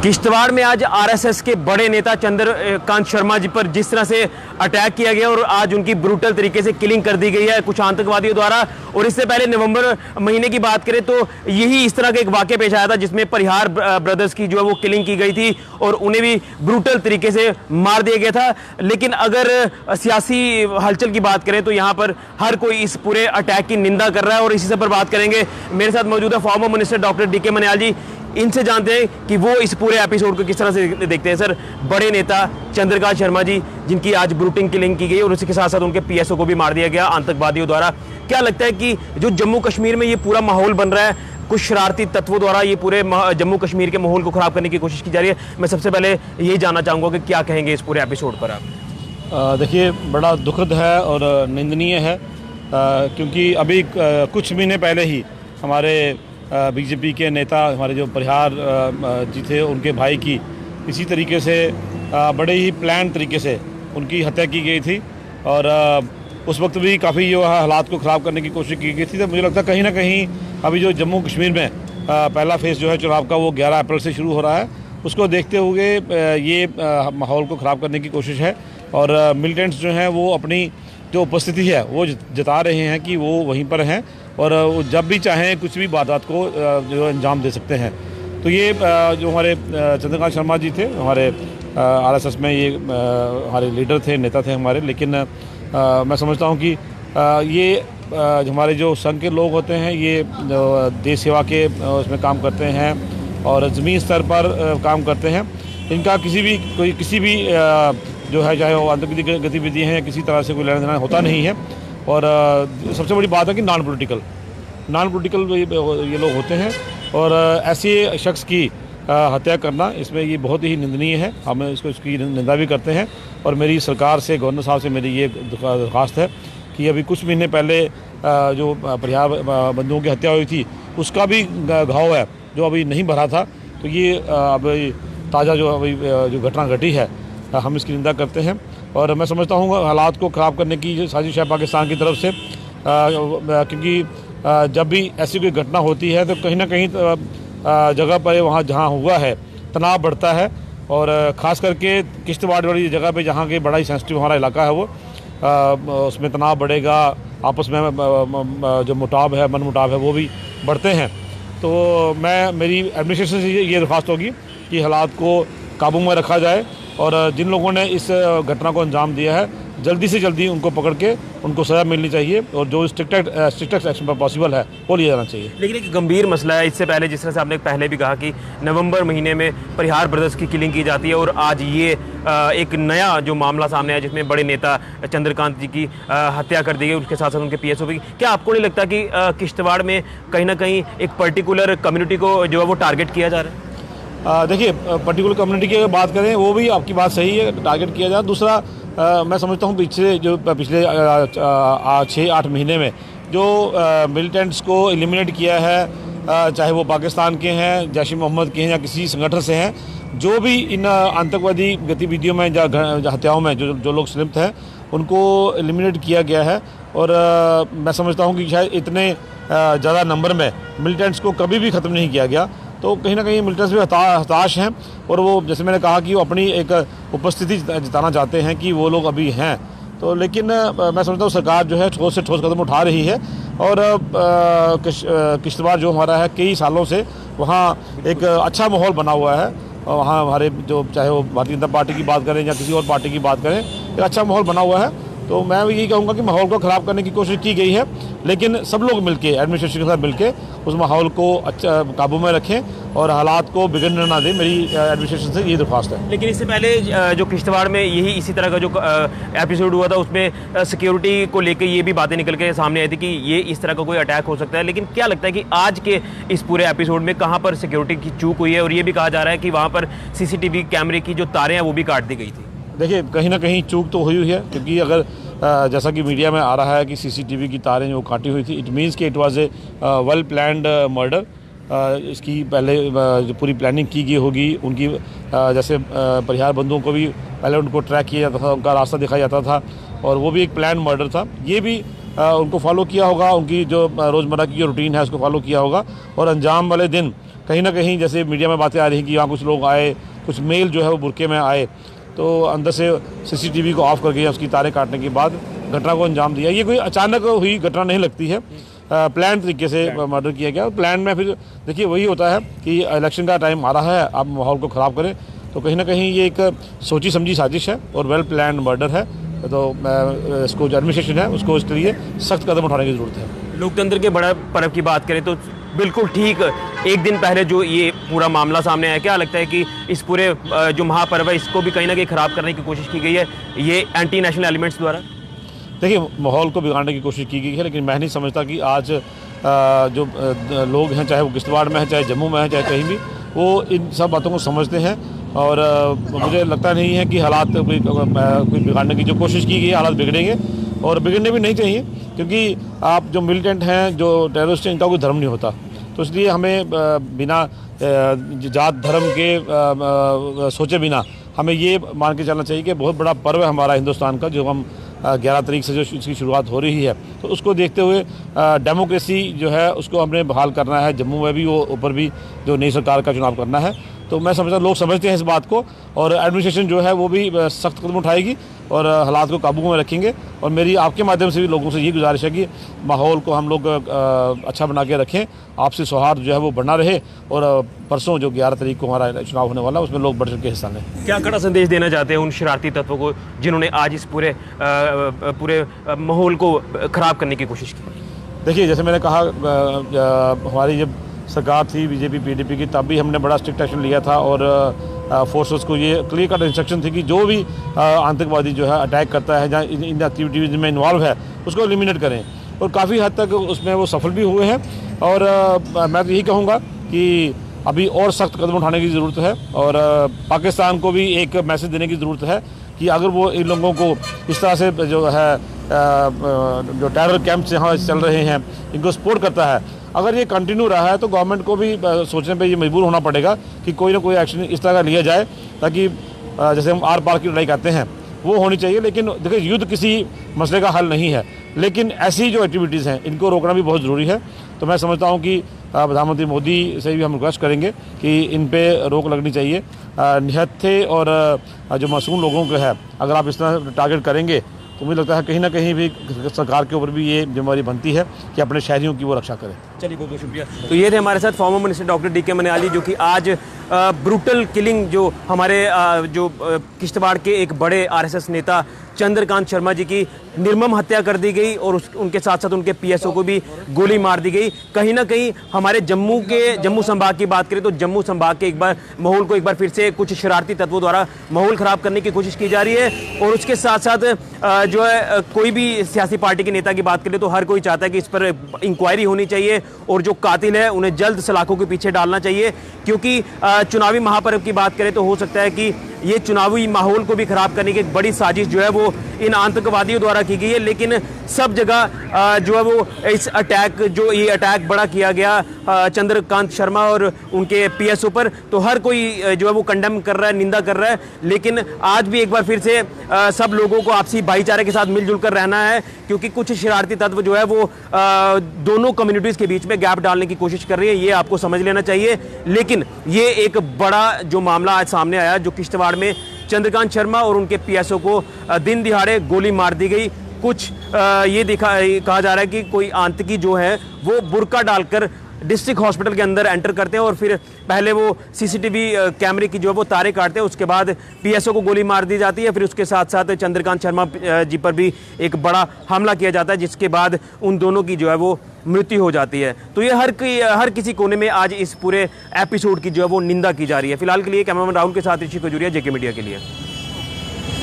किश्तवाड़ में आज आरएसएस के बड़े नेता चंद्रकांत शर्मा जी पर जिस तरह से अटैक किया गया और आज उनकी ब्रूटल तरीके से किलिंग कर दी गई है कुछ आतंकवादियों द्वारा। और इससे पहले नवंबर महीने की बात करें तो यही इस तरह का एक वाकया पेश आया था जिसमें परिहार ब्रदर्स की जो है वो किलिंग की गई थी और उन्हें भी ब्रूटल तरीके से मार दिया गया था। लेकिन अगर सियासी हलचल की बात करें तो यहाँ पर हर कोई इस पूरे अटैक की निंदा कर रहा है और इसी से पर बात करेंगे। मेरे साथ मौजूद है former minister doctor DK Maniyal जी। इनसे जानते हैं कि वो इस पूरे एपिसोड को किस तरह से देखते हैं। सर, बड़े नेता चंद्रकांत शर्मा जी जिनकी आज ब्रूटिंग किलिंग की गई और उसी के साथ साथ उनके पीएसओ को भी मार दिया गया आतंकवादियों द्वारा, क्या लगता है कि जो जम्मू कश्मीर में ये पूरा माहौल बन रहा है, कुछ शरारती तत्वों द्वारा ये पूरे जम्मू कश्मीर के माहौल को खराब करने की कोशिश की जा रही है? मैं सबसे पहले यही जानना चाहूँगा कि क्या कहेंगे इस पूरे एपिसोड पर आप? देखिए, बड़ा दुखद है और निंदनीय है क्योंकि अभी कुछ महीने पहले ही हमारे बीजेपी के नेता, हमारे जो परिहार जी थे, उनके भाई की इसी तरीके से बड़े ही प्लान तरीके से उनकी हत्या की गई थी और उस वक्त भी काफ़ी जो हालात को ख़राब करने की कोशिश की गई थी। तो मुझे लगता है कहीं ना कहीं अभी जो जम्मू कश्मीर में पहला फेज़ जो है चुनाव का वो 11 अप्रैल से शुरू हो रहा है, उसको देखते हुए ये माहौल को ख़राब करने की कोशिश है और मिलिटेंट्स जो हैं वो अपनी जो उपस्थिति है वो जता रहे हैं कि वो वहीं पर हैं और वो जब भी चाहें कुछ भी वारदात को जो अंजाम दे सकते हैं। तो ये जो हमारे चंद्रकांत शर्मा जी थे, हमारे आरएसएस में ये हमारे लीडर थे, नेता थे हमारे, लेकिन मैं समझता हूँ कि ये हमारे जो संघ के लोग होते हैं, ये देश सेवा के उसमें काम करते हैं और ज़मीनी स्तर पर काम करते हैं। इनका किसी भी जो है, चाहे वो आतंकी गतिविधि हैं या किसी तरह से कोई लेना देना होता नहीं है। और सबसे बड़ी बात है कि नॉन पॉलिटिकल ये लोग होते हैं और ऐसे शख्स की हत्या करना, इसमें ये बहुत ही निंदनीय है। हम इसकी निंदा भी करते हैं और मेरी सरकार से, गवर्नर साहब से मेरी ये दरख्वास्त है कि अभी कुछ महीने पहले जो परिहार बंधुओं की हत्या हुई थी उसका भी घाव है जो अभी नहीं भरा था। तो ये अभी ताज़ा जो घटना घटी है, हम इसकी निंदा करते हैं और मैं समझता हूँ हालात को ख़राब करने की जो साजिश है पाकिस्तान की तरफ से, क्योंकि जब भी ऐसी कोई घटना होती है तो कहीं ना कहीं जगह पर वहाँ जहाँ हुआ है तनाव बढ़ता है और ख़ास करके किश्तवाड़ वाली जगह पे जहाँ के बड़ा ही सेंसिटिव हमारा इलाका है वो, उसमें तनाव बढ़ेगा, आपस में जो मुटाव है, मन मुटाव है, वो भी बढ़ते हैं। तो मेरी एडमिनिस्ट्रेशन से ये दरख्वास्त होगी कि हालात को काबू में रखा जाए और जिन लोगों ने इस घटना को अंजाम दिया है जल्दी से जल्दी उनको पकड़ के उनको सज़ा मिलनी चाहिए और जो स्ट्रिक्टेस्ट एक्शन पर पॉसिबल है वो लिया जाना चाहिए। लेकिन एक गंभीर मसला है, इससे पहले जिस तरह से आपने पहले भी कहा कि नवंबर महीने में परिहार ब्रदर्स की किलिंग की जाती है और आज ये एक नया जो मामला सामने आया जिसमें बड़े नेता चंद्रकांत जी की हत्या कर दी गई, उसके साथ साथ उनके पीएसओ भी। क्या आपको नहीं लगता कि किश्तवाड़ में कहीं ना कहीं एक पर्टिकुलर कम्युनिटी को जो है वो टारगेट किया जा रहा है? देखिए, पर्टिकुलर कम्युनिटी की बात करें वो भी आपकी बात सही है, टारगेट किया जाए। दूसरा, मैं समझता हूँ पिछले 6-8 महीने में जो मिलिटेंट्स को एलिमिनेट किया है, चाहे वो पाकिस्तान के हैं, जैश ए मोहम्मद के हैं या किसी संगठन से हैं, जो भी इन आतंकवादी गतिविधियों में या हत्याओं में जो लोग संलिप्त हैं उनको एलिमिनेट किया गया है। और मैं समझता हूँ कि शायद इतने ज़्यादा नंबर में मिलिटेंट्स को कभी भी ख़त्म नहीं किया गया। तो कहीं ना कहीं मिलिटेंट्स भी हताश हैं और वो, जैसे मैंने कहा, कि वो अपनी एक उपस्थिति जताना चाहते हैं कि वो लोग अभी हैं। तो लेकिन मैं समझता हूँ सरकार जो है ठोस से ठोस कदम उठा रही है और किश्तवाड़ जो हमारा है कई सालों से वहाँ एक अच्छा माहौल बना हुआ है। वहाँ हमारे जो, चाहे वो भारतीय जनता पार्टी की बात करें या किसी और पार्टी की बात करें, एक अच्छा माहौल बना हुआ है। तो मैं यही कहूँगा कि माहौल को ख़राब करने की कोशिश की गई है, लेकिन सब लोग मिलके, एडमिनिस्ट्रेशन के साथ मिलके उस माहौल को अच्छा काबू में रखें और हालात को बिगड़ने ना दें। मेरी एडमिनिस्ट्रेशन से ये दरख्वास्त है। लेकिन इससे पहले जो किश्तवाड़ में इसी तरह का जो एपिसोड हुआ था उसमें सिक्योरिटी को लेकर ये भी बातें निकल के सामने आई थी कि ये इस तरह का कोई अटैक हो सकता है। लेकिन क्या लगता है कि आज के इस पूरे एपिसोड में कहाँ पर सिक्योरिटी की चूक हुई है? और ये भी कहा जा रहा है कि वहाँ पर सीसीटीवी कैमरे की जो तारें हैं वो भी काट दी गई थी। देखिए, कहीं ना कहीं चूक तो हुई है, क्योंकि अगर जैसा कि मीडिया में आ रहा है कि सीसीटीवी की तारें जो काटी हुई थी, इट मीन्स कि it was a well planned murder. इसकी पहले जो पूरी प्लानिंग की गई होगी, उनकी जैसे परिहार बंधुओं को भी पहले उनको ट्रैक किया जाता था, उनका रास्ता दिखाया जाता था और वो भी एक प्लान मर्डर था। ये भी उनको फॉलो किया होगा, उनकी जो रोज़मर्रा की जो रूटीन है उसको फॉलो किया होगा और अंजाम वाले दिन कहीं ना कहीं जैसे मीडिया में बातें आ रही हैं कि यहाँ कुछ लोग आए, कुछ मेल जो है वो बुरके में आए, तो अंदर से CCTV को ऑफ करके उसकी तारें काटने के बाद घटना को अंजाम दिया। ये कोई अचानक हुई घटना नहीं लगती है, प्लान तरीके से मर्डर किया गया। प्लान में फिर देखिए वही होता है कि इलेक्शन का टाइम आ रहा है, आप माहौल को ख़राब करें, तो कहीं ना कहीं ये एक सोची समझी साजिश है और वेल प्लान मर्डर है। तो इसको जो एडमिनिस्ट्रेशन है उसको इसके लिए सख्त कदम उठाने की ज़रूरत है। लोकतंत्र के बड़ा पर्व की बात करें तो बिल्कुल ठीक एक दिन पहले जो ये पूरा मामला सामने आया, क्या लगता है कि इस पूरे जो महापर्व है इसको भी कहीं ना कहीं ख़राब करने की कोशिश की गई है ये एंटी नेशनल एलिमेंट्स द्वारा? देखिए, माहौल को बिगाड़ने की कोशिश की गई है, लेकिन मैं नहीं समझता कि आज जो लोग हैं, चाहे वो किश्तवाड़ में हैं, चाहे जम्मू में हैं, चाहे कहीं भी, वो इन सब बातों को समझते हैं। और मुझे लगता नहीं है कि हालात कोई बिगाड़ने की जो कोशिश की गई है हालात बिगड़ेंगे, और बिगड़ने भी नहीं चाहिए, क्योंकि आप जो मिलिटेंट हैं, जो टेररिस्ट हैं, इनका कोई धर्म नहीं होता। तो इसलिए हमें बिना जात धर्म के सोचे बिना हमें ये मान के चलना चाहिए कि बहुत बड़ा पर्व है हमारा हिंदुस्तान का, जो हम 11 तारीख से जो इसकी शुरुआत हो रही है, तो उसको देखते हुए डेमोक्रेसी जो है उसको हमने बहाल करना है। जम्मू में भी, वो ऊपर भी जो नई सरकार का चुनाव करना है, तो मैं समझता लोग समझते हैं इस बात को, और एडमिनिस्ट्रेशन जो है वो भी सख्त कदम उठाएगी और हालात को काबू में रखेंगे। और मेरी आपके माध्यम से भी लोगों से ये गुजारिश है कि माहौल को हम लोग अच्छा बना के रखें, आपसी सौहार्द जो है वो बना रहे, और परसों जो 11 तारीख को हमारा चुनाव होने वाला है उसमें लोग बढ़ चढ़ के हिस्सा लें। क्या कड़ा संदेश देना चाहते हैं उन शरारती तत्वों को जिन्होंने आज इस पूरे माहौल को ख़राब करने की कोशिश की? देखिए, जैसे मैंने कहा, हमारी जब सरकार थी बीजेपी PDP की, तब भी हमने बड़ा स्ट्रिक्ट एक्शन लिया था, और फोर्सेस को ये क्लियर कट इंस्ट्रक्शन थी कि जो भी आतंकवादी जो है अटैक करता है, जहाँ इन एक्टिविटीज़ में इन्वॉल्व है, उसको एलिमिनेट करें, और काफ़ी हद तक उसमें वो सफल भी हुए हैं। और मैं तो यही कहूँगा कि अभी और सख्त कदम उठाने की ज़रूरत है, और पाकिस्तान को भी एक मैसेज देने की ज़रूरत है कि अगर वो इन लोगों को इस तरह से जो है जो टेरर कैंप्स यहाँ चल रहे हैं इनको सपोर्ट करता है, अगर ये कंटिन्यू रहा है तो गवर्नमेंट को भी सोचने पे ये मजबूर होना पड़ेगा कि कोई ना कोई एक्शन इस तरह का लिया जाए, ताकि जैसे हम आर पार की लड़ाई कहते हैं वो होनी चाहिए। लेकिन देखिए, युद्ध किसी मसले का हल नहीं है, लेकिन ऐसी जो एक्टिविटीज़ हैं इनको रोकना भी बहुत ज़रूरी है। तो मैं समझता हूँ कि प्रधानमंत्री मोदी से भी हम रिक्वेस्ट करेंगे कि इन पे रोक लगनी चाहिए। निहत्थे और जो मासूम लोगों को है, अगर आप इस तरह टारगेट करेंगे तो मुझे लगता है कहीं ना कहीं भी सरकार के ऊपर भी ये जिम्मेदारी बनती है कि अपने शहरियों की वो रक्षा करें। चलिए, बहुत बहुत शुक्रिया। तो ये थे हमारे साथ फॉर्मर मिनिस्टर डॉक्टर DK मनियाली, जो कि आज ब्रूटल किलिंग जो हमारे जो किश्तवाड़ के एक बड़े RSS नेता चंद्रकांत शर्मा जी की निर्मम हत्या कर दी गई, और उनके साथ साथ उनके PSO को भी गोली मार दी गई। कहीं ना कहीं हमारे जम्मू संभाग की बात करें तो जम्मू संभाग के माहौल को एक बार फिर से कुछ शरारती तत्वों द्वारा माहौल ख़राब करने की कोशिश की जा रही है। और उसके साथ साथ जो है कोई भी सियासी पार्टी के नेता की बात करें तो हर कोई चाहता है कि इस पर इंक्वायरी होनी चाहिए, और जो कातिल है उन्हें जल्द सलाखों के पीछे डालना चाहिए, क्योंकि चुनावी महापर्व की बात करें तो हो सकता है कि ये चुनावी माहौल को भी खराब करने की एक बड़ी साजिश जो है वो इन आतंकवादियों द्वारा की गई है। लेकिन सब जगह जो है वो इस ये अटैक बड़ा किया गया चंद्रकांत शर्मा और उनके PSO पर, तो हर कोई जो है वो कंडेम कर रहा है, निंदा कर रहा है। लेकिन आज भी एक बार फिर से सब लोगों को आपसी भाईचारे के साथ मिलजुल कर रहना है, क्योंकि कुछ शरारती तत्व जो है वो दोनों कम्युनिटीज़ के बीच में गैप डालने की कोशिश कर रही है, ये आपको समझ लेना चाहिए। लेकिन ये एक बड़ा जो मामला आज सामने आया, जो किश्तवाड़ में चंद्रकांत शर्मा और उनके PSO को दिन दिहाड़े गोली मार दी गई। कुछ ये कहा जा रहा है कि कोई आतंकी जो है वो बुर्का डालकर डिस्ट्रिक्ट हॉस्पिटल के अंदर एंटर करते हैं, और फिर पहले वो CCTV कैमरे की जो है वो तारे काटते हैं, उसके बाद PSO को गोली मार दी जाती है। फिर उसके साथ साथ चंद्रकांत शर्मा जी पर भी एक बड़ा हमला किया जाता है, जिसके बाद उन दोनों की जो है वो मृत्यु हो जाती है। तो ये हर किसी कोने में आज इस पूरे एपिसोड की जो है वो निंदा की जा रही है। फिलहाल के लिए कैमरामैन राहुल के साथ ऋषि खजूरिया, JK मीडिया के लिए।